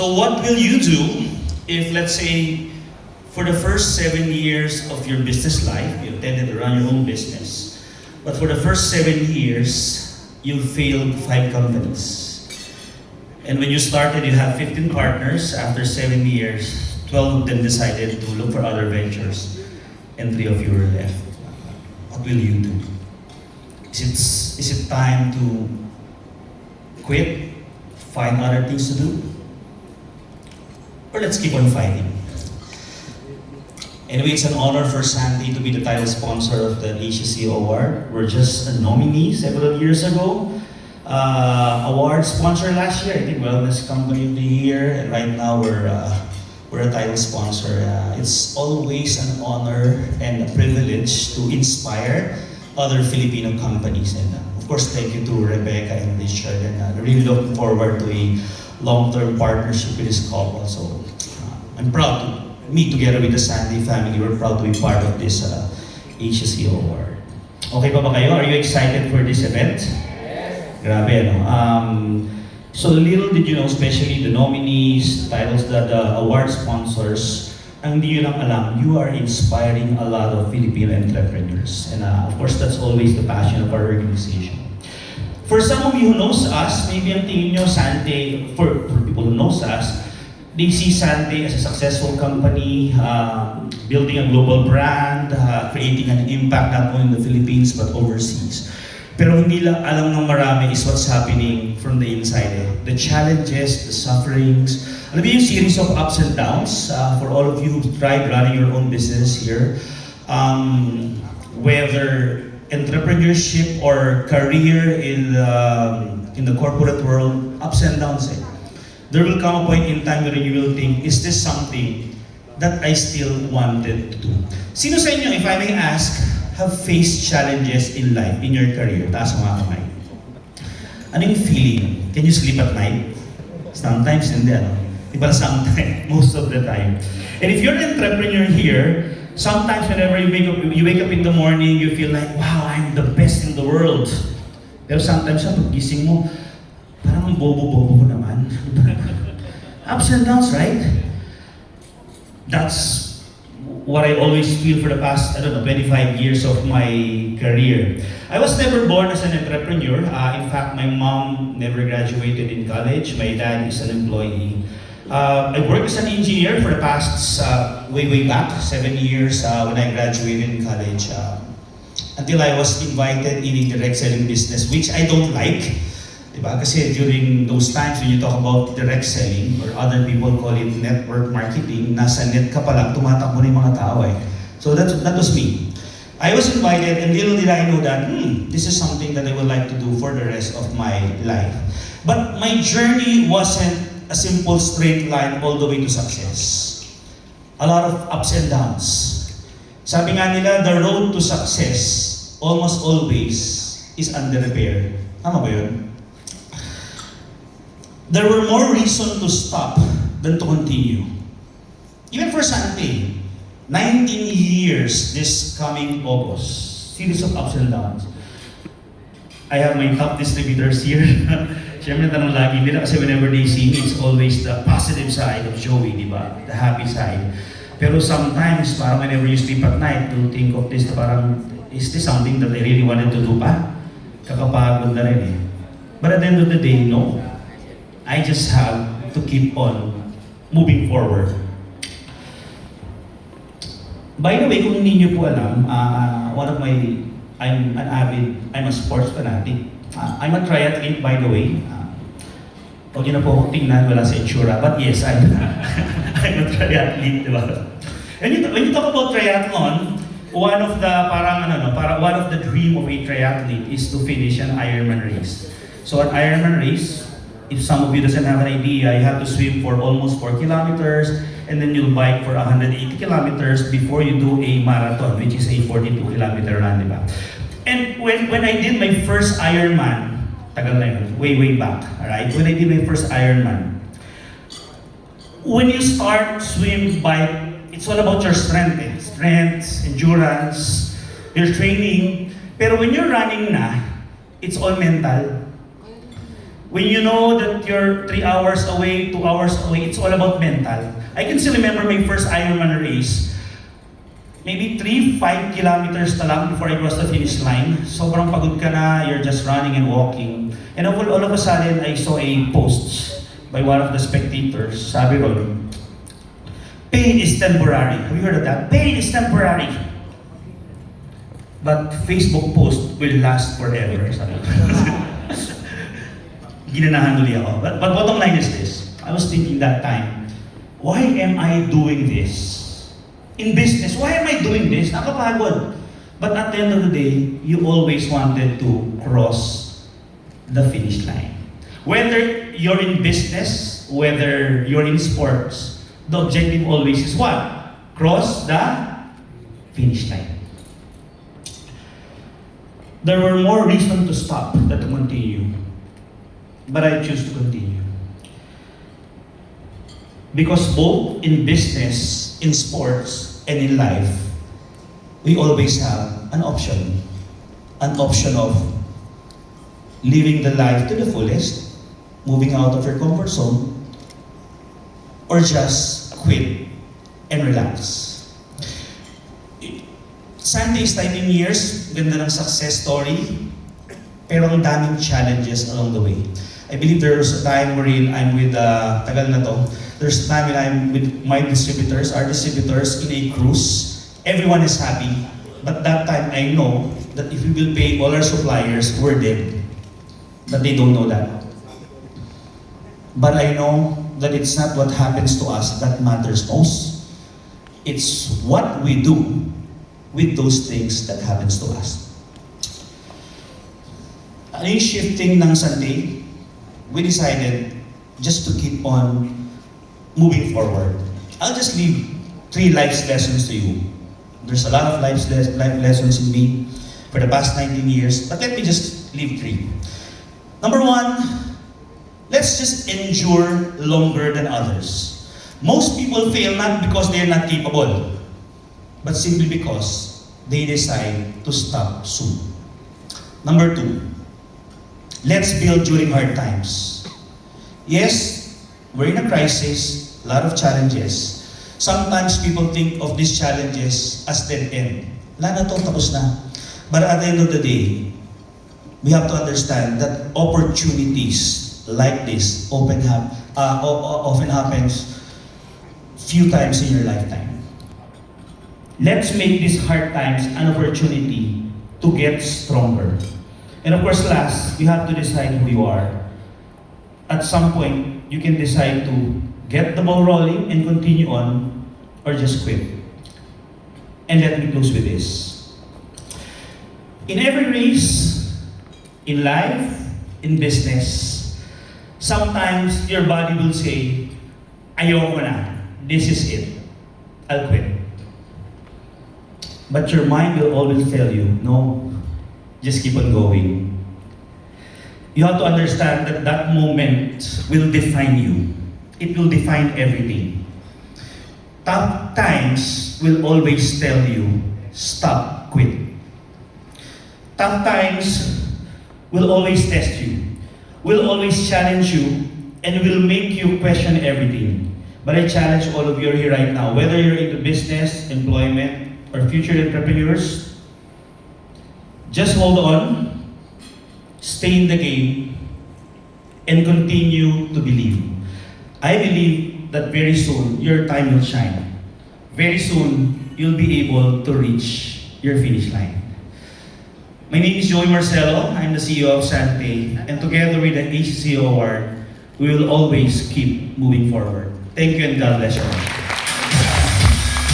So what will you do if, let's say, for the first 7 years of your business life, you intended to run your own business, but for the first 7 years, you failed 5 companies. And when you started, you have 15 partners. After 7 years, 12 of them decided to look for other ventures, and 3 of you were left. What will you do? Is it time to quit, find other things to do? Or let's keep on fighting? Anyway, it's an honor for Sandy to be the title sponsor of the ACCO Award. We're just a nominee several years ago. Award sponsor last year, I think Wellness Company of the Year, and right now we're a title sponsor. It's always an honor and a privilege to inspire other Filipino companies. And of course, thank you to Rebecca and Richard. And really looking forward to a long-term partnership with this couple. So I'm proud to, me together with the Sandy family, we're proud to be part of this HSCO Award. Okay pa ba kayo? Are you excited for this event? Grabe, no? So little did you know, especially the nominees, titles, the award sponsors, ang hindi nyo lang alam, you are inspiring a lot of Filipino entrepreneurs. And of course, that's always the passion of our organization. For some of you who knows us, maybe ang tingin nyo, Sante, for people who knows us, they see Sante as a successful company, building a global brand, creating an impact not only in the Philippines but overseas. Pero hindi lang alam ng marami is what's happening from the inside. The challenges, the sufferings. Alam mo yung series of ups and downs for all of you who tried running your own business here. Whether entrepreneurship or career in the corporate world, ups and downs. There will come a point in time where you will think, is this something that I still wanted to do? Sino sa inyo, if I may ask, have faced challenges in life, in your career? Taas ang mga kamay. Ano yung feeling? Can you sleep at night? Sometimes, hindi, ano? Diba sometimes, most of the time. And if you're an entrepreneur here, sometimes whenever you wake up in the morning, you feel like, wow, I'm the best in the world. Pero sometimes, sa paggising mo, parang ang bobo-bobo ko naman. Ups and downs, right? That's what I always feel for the past, 25 years of my career. I was never born as an entrepreneur. In fact, my mom never graduated in college. My dad is an employee. I worked as an engineer for the past, way back, 7 years when I graduated in college. Until I was invited in a direct selling business, which I don't like. Diba? Kasi during those times when you talk about direct selling, or other people call it network marketing, nasa net ka pa lang, tumatakbo na yung mga tao eh. So that was me. I was invited, and little did I know that, this is something that I would like to do for the rest of my life. But my journey wasn't a simple straight line all the way to success. A lot of ups and downs. Sabi nga nila, the road to success almost always is under repair. Tama ba yun? There were more reasons to stop than to continue. Even for Sante, 19 years this coming August, series of ups and downs. I have my top distributors here. Siyempre tanong lagi nila kasi whenever they see me, it's always the positive side of Joey, di ba? The happy side. Pero sometimes, parang whenever you sleep at night, to think of this, parang, is this something that I really wanted to do pa? Kakapagod na rin eh. But at the end of the day, no. I just have to keep on moving forward. By the way, kung hindi niyo po alam, I'm a sports fanatic. I'm a triathlete, by the way. Huwag niyo na po akong tingnan, wala sa itsura. But yes, I'm a triathlete, di ba? And when you talk about triathlon, one of the dream of a triathlete is to finish an Ironman race. So an Ironman race, if some of you doesn't have an idea, you have to swim for almost 4 kilometers, and then you'll bike for 180 kilometers before you do a marathon, which is a 42-kilometer run, di ba? And when I did my first Ironman, tagal na yun, way back, alright? When I did my first Ironman, when you start swim, bike, it's all about your strength, endurance, your training. Pero when you're running na, it's all mental. When you know that you're 3 hours away, 2 hours away, it's all about mental. I can still remember my first Ironman race. Maybe 3-5 kilometers na lang before I cross the finish line. Sobrang pagod ka na, you're just running and walking. And all of a sudden, I saw a post by one of the spectators. Sabi ron, pain is temporary. Have you heard of that? Pain is temporary. But Facebook post will last forever. Sabi Ginanahan uli ako. But bottom line is this. I was thinking that time, why am I doing this? In business, why am I doing this? Nakapagod. But at the end of the day, you always wanted to cross the finish line. Whether you're in business, whether you're in sports, the objective always is what? Cross the finish line. There were more reasons to stop than to continue. But I choose to continue. Because both in business, in sports, and in life, we always have an option. An option of living the life to the fullest, moving out of your comfort zone, or just quit and relax. Sandy is 19 years, ganda ng success story, pero ang daming challenges along the way. I believe there's a time wherein I'm with, tagal na to, there's a time when I'm with my distributors, our distributors in a cruise. Everyone is happy, but that time I know that if we will pay all our suppliers, we're dead. But they don't know that. But I know that it's not what happens to us that matters most. It's what we do with those things that happens to us. Ano yung shifting ng Sunday? We decided just to keep on moving forward. I'll just leave 3 life lessons to you. There's a lot of life lessons in me for the past 19 years, but let me just leave 3. Number 1, let's just endure longer than others. Most people fail not because they're not capable, but simply because they decide to stop soon. Number 2, let's build during hard times. Yes, we're in a crisis, a lot of challenges. Sometimes people think of these challenges as dead end. Wala na to, tapos na. But at the end of the day, we have to understand that opportunities like this often happens few times in your lifetime. Let's make these hard times an opportunity to get stronger. And of course, last, you have to decide who you are. At some point, you can decide to get the ball rolling and continue on, or just quit. And let me close with this. In every race, in life, in business, sometimes your body will say, ayoko na, this is it, I'll quit. But your mind will always tell you, no, just keep on going. You have to understand that that moment will define you. It will define everything. Tough times will always tell you, stop, quit. Tough times will always test you, will always challenge you, and will make you question everything. But I challenge all of you here right now, whether you're into business, employment, or future entrepreneurs, just hold on, stay in the game, and continue to believe. I believe that very soon, your time will shine. Very soon, you'll be able to reach your finish line. My name is Joey Marcelo. I'm the CEO of Sante. And together with the HCO Award, we will always keep moving forward. Thank you and God bless you.